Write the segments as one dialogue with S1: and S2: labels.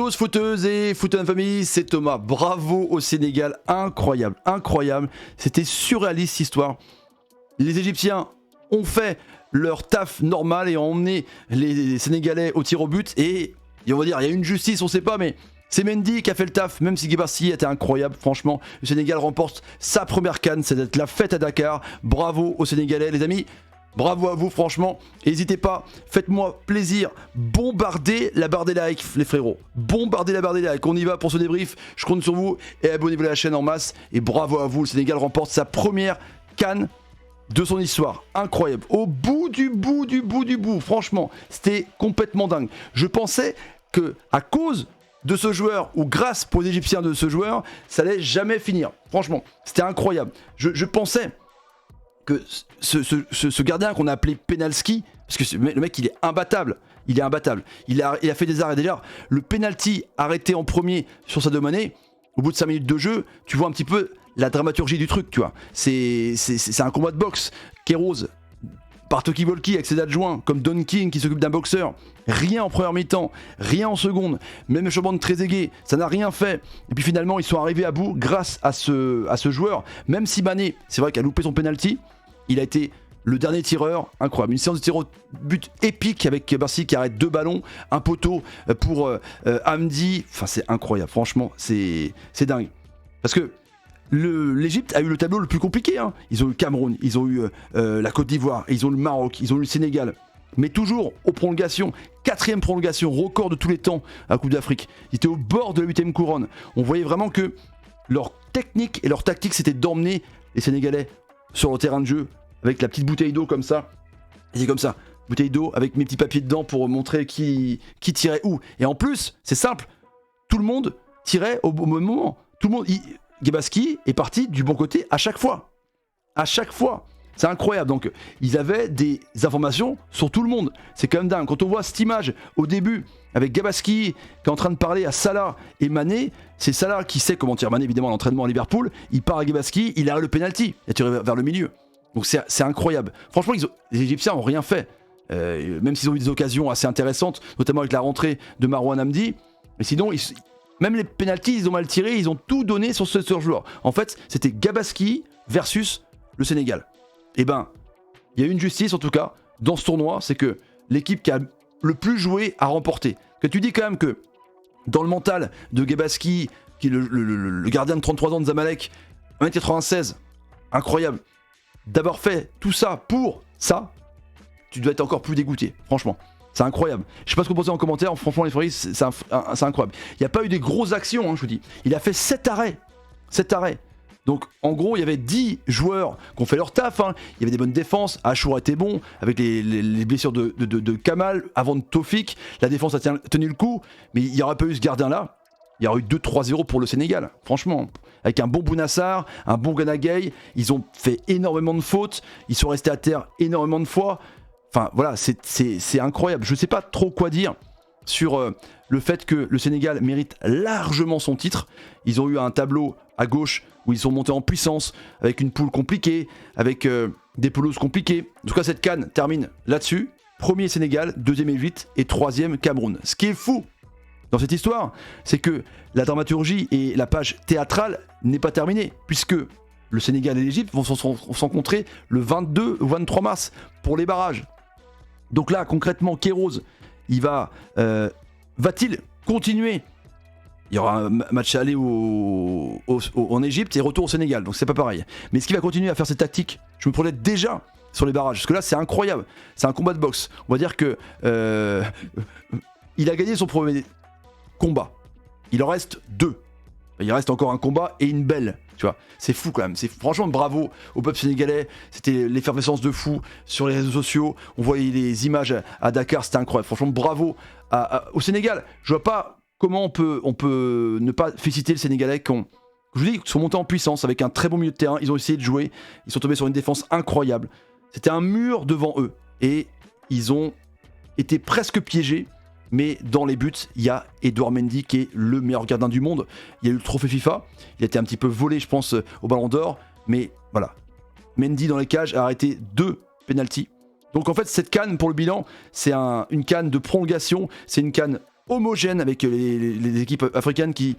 S1: tous, footeuses et footeux famille, c'est Thomas. Bravo au Sénégal, incroyable, incroyable. C'était surréaliste cette histoire. Les Égyptiens ont fait leur taf normal et ont emmené les Sénégalais au tir au but. Et on va dire, il y a une justice, on sait pas, mais c'est Mendy qui a fait le taf, même si Guebassi était incroyable. Franchement, le Sénégal remporte sa première CAN, c'est d'être la fête à Dakar. Bravo aux Sénégalais, les amis. Bravo à vous, franchement. N'hésitez pas, faites-moi plaisir. Bombardez la barre des likes, les frérots. Bombardez la barre des likes. On y va pour ce débrief. Je compte sur vous. Et abonnez-vous à la chaîne en masse. Et bravo à vous. Le Sénégal remporte sa première CAN de son histoire. Incroyable. Au bout du bout. Franchement, c'était complètement dingue. Je pensais que à cause de ce joueur, ou grâce aux Égyptiens de ce joueur, ça allait jamais finir. Franchement, c'était incroyable. Je pensais que ce gardien qu'on a appelé Penalski, parce que le mec il est imbattable, il a fait des arrêts. Déjà, le penalty arrêté en premier sur Sadio Mané, au bout de 5 minutes de jeu, tu vois un petit peu la dramaturgie du truc, tu vois. C'est un combat de boxe. Kéros par Toki Volki avec ses adjoints, comme Don King qui s'occupe d'un boxeur. Rien en première mi-temps, rien en seconde. Même le changement de Trezeguet, ça n'a rien fait. Et puis finalement, ils sont arrivés à bout grâce à ce joueur. Même si Mané, c'est vrai qu'il a loupé son penalty, il a été le dernier tireur, incroyable. Une séance de tir au but épique avec Barcy qui arrête 2 ballons, un poteau pour Hamdi. Enfin, c'est incroyable, franchement, c'est dingue. Parce que l'Égypte a eu le tableau le plus compliqué. Hein. Ils ont eu le Cameroun, ils ont eu la Côte d'Ivoire, ils ont eu le Maroc, ils ont eu le Sénégal. Mais toujours aux prolongations, 4ème prolongation, record de tous les temps à la Coupe d'Afrique. Ils étaient au bord de la 8ème couronne. On voyait vraiment que leur technique et leur tactique, c'était d'emmener les Sénégalais sur le terrain de jeu avec la petite bouteille d'eau comme ça. Et c'est comme ça, bouteille d'eau avec mes petits papiers dedans pour montrer qui tirait où. Et en plus, c'est simple, tout le monde tirait au bon moment. Tout le monde, Guebassi est parti du bon côté à chaque fois. À chaque fois. C'est incroyable. Donc, ils avaient des informations sur tout le monde. C'est quand même dingue. Quand on voit cette image au début avec Guebassi qui est en train de parler à Salah et Mané, c'est Salah qui sait comment tirer Mané, évidemment, à l'entraînement à Liverpool. Il part à Guebassi, il arrête le penalty. Il a tiré vers le milieu. Donc, c'est incroyable. Franchement, les Égyptiens n'ont rien fait. Même s'ils ont eu des occasions assez intéressantes, notamment avec la rentrée de Marouane Hamdi. Mais sinon, même les penalties, ils ont mal tiré. Ils ont tout donné sur ce joueur. En fait, c'était Guebassi versus le Sénégal. Eh ben, il y a une justice en tout cas dans ce tournoi, c'est que l'équipe qui a le plus joué a remporté. Que tu dis quand même que dans le mental de Guebassi, qui est le gardien de 33 ans de Zamalek, 1m96, incroyable, d'avoir fait tout ça pour ça, tu dois être encore plus dégoûté, franchement. C'est incroyable. Je sais pas ce que vous pensez en commentaire, franchement les frères, c'est incroyable. Il n'y a pas eu des grosses actions, hein, je vous dis. Il a fait 7 arrêts. 7 arrêts. Donc en gros il y avait 10 joueurs qui ont fait leur taf, hein. Il y avait des bonnes défenses, Achour était bon, avec les blessures de Kamal, avant de Tofik, la défense a tenu le coup, mais il n'y aurait pas eu ce gardien là, il y aurait eu 2-3-0 pour le Sénégal, franchement. Avec un bon Bounassar, un bon Gana Gueye, ils ont fait énormément de fautes, ils sont restés à terre énormément de fois, enfin voilà, c'est incroyable, je sais pas trop quoi dire sur le fait que le Sénégal mérite largement son titre. Ils ont eu un tableau à gauche où ils sont montés en puissance, avec une poule compliquée, avec des pelouses compliquées. En tout cas, cette CAN termine là-dessus. Premier Sénégal, deuxième Égypte et troisième Cameroun. Ce qui est fou dans cette histoire, c'est que la dramaturgie et la page théâtrale n'est pas terminée, puisque le Sénégal et l'Égypte vont se rencontrer le 22 ou 23 mars pour les barrages. Donc là, concrètement, Kéros, va-t-il continuer? Il y aura un match aller en Égypte et retour au Sénégal, donc c'est pas pareil. Mais est-ce qu'il va continuer à faire ses tactiques? Je me projette déjà sur les barrages, parce que là c'est incroyable, c'est un combat de boxe. On va dire que il a gagné son premier combat, il en reste 2. Il reste encore un combat et une belle, tu vois. C'est fou quand même, franchement bravo au peuple sénégalais, c'était l'effervescence de fou sur les réseaux sociaux, on voyait les images à Dakar, c'était incroyable. Franchement bravo au Sénégal. Je vois pas comment on peut ne pas féliciter les Sénégalais qui sont montés en puissance avec un très bon milieu de terrain, ils ont essayé de jouer, ils sont tombés sur une défense incroyable. C'était un mur devant eux et ils ont été presque piégés. Mais dans les buts, il y a Edouard Mendy qui est le meilleur gardien du monde. Il y a eu le trophée FIFA, il a été un petit peu volé je pense au Ballon d'Or. Mais voilà, Mendy dans les cages a arrêté 2 pénaltys. Donc en fait cette CAN pour le bilan, c'est une CAN de prolongation, c'est une CAN homogène avec les équipes africaines qui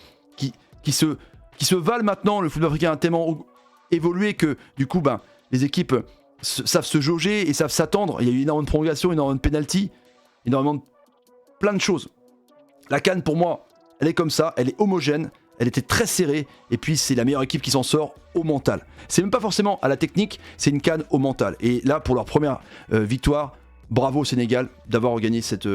S1: se valent maintenant. Le football africain a tellement évolué que du coup, ben, les équipes savent se jauger et savent s'attendre. Il y a eu énormément de prolongations, énormément de pénalty, énormément de plein de choses. La CAN, pour moi, elle est comme ça, elle est homogène, elle était très serrée, et puis c'est la meilleure équipe qui s'en sort au mental. C'est même pas forcément à la technique, c'est une CAN au mental. Et là, pour leur première victoire, bravo au Sénégal d'avoir gagné cette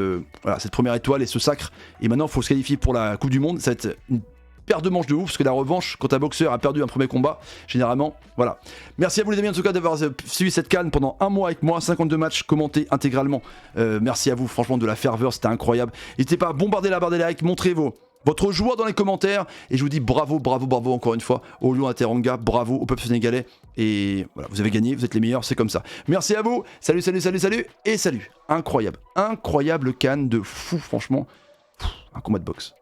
S1: première étoile et ce sacre. Et maintenant, il faut se qualifier pour la Coupe du Monde. Ça va être une paire de manches de ouf, parce que la revanche, quand un boxeur a perdu un premier combat, généralement, voilà. Merci à vous les amis en tout cas d'avoir suivi cette CAN pendant un mois avec moi, 52 matchs commentés intégralement. Merci à vous, franchement, de la ferveur, c'était incroyable. N'hésitez pas à bombarder la barre des likes, montrez votre joie dans les commentaires, et je vous dis bravo encore une fois au Lion Teranga, bravo au peuple sénégalais, et voilà, vous avez gagné, vous êtes les meilleurs, c'est comme ça. Merci à vous, salut, et salut. Incroyable CAN de fou, franchement, un combat de boxe.